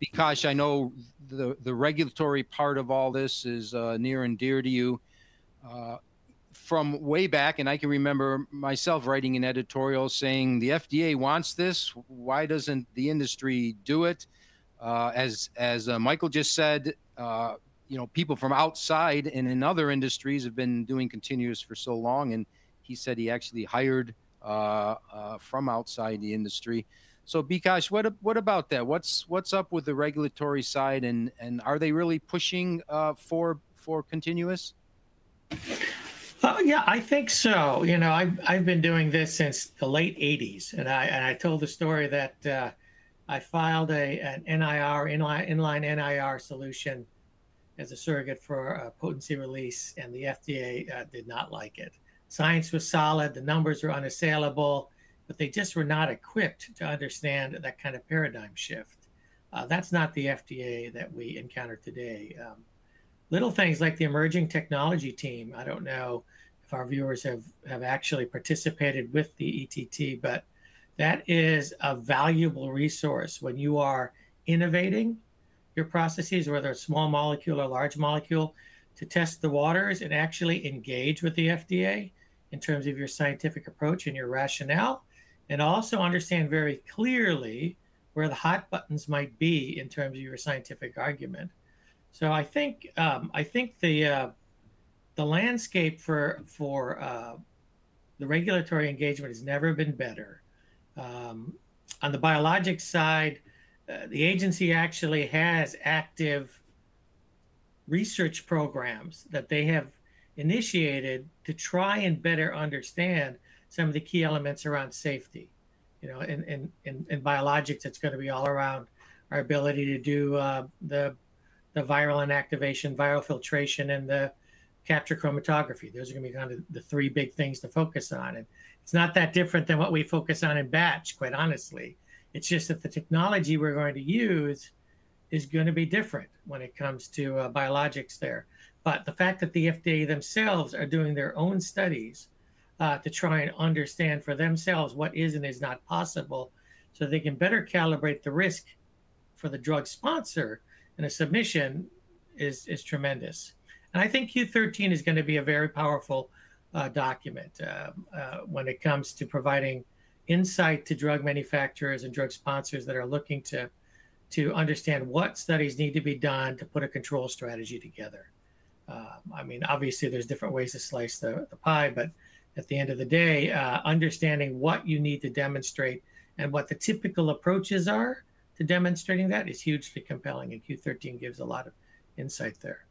because I know the regulatory part of all this is near and dear to you. From way back, and I can remember myself writing an editorial saying the FDA wants this. Why doesn't the industry do it? As Michael just said, people from outside and in other industries have been doing continuous for so long, and he said he actually hired from outside the industry. So, Bikash, what about that? What's up with the regulatory side, and are they really pushing for continuous? Yeah, I think so. I've been doing this since the late '80s, and I told the story that I filed an inline NIR solution as a surrogate for potency release, and the FDA did not like it. Science was solid, the numbers were unassailable, but they just were not equipped to understand that kind of paradigm shift. That's not the FDA that we encounter today. Little things like the emerging technology team. I don't know if our viewers have actually participated with the ETT, but that is a valuable resource when you are innovating your processes, whether it's small molecule or large molecule, to test the waters and actually engage with the FDA in terms of your scientific approach and your rationale, and also understand very clearly where the hot buttons might be in terms of your scientific argument. So I think the landscape for the regulatory engagement has never been better. On the biologics side, the agency actually has active research programs that they have initiated to try and better understand some of the key elements around safety. In biologics, it's going to be all around our ability to do the viral inactivation, viral filtration, and the capture chromatography. Those are going to be kind of the three big things to focus on. And it's not that different than what we focus on in batch, quite honestly. It's just that the technology we're going to use is going to be different when it comes to biologics there. But the fact that the FDA themselves are doing their own studies to try and understand for themselves what is and is not possible so they can better calibrate the risk for the drug sponsor in a submission is tremendous. And I think Q13 is going to be a very powerful document when it comes to providing insight to drug manufacturers and drug sponsors that are looking to understand what studies need to be done to put a control strategy together. I mean, obviously, there's different ways to slice the pie, but at the end of the day, understanding what you need to demonstrate and what the typical approaches are to demonstrating that is hugely compelling, and Q13 gives a lot of insight there.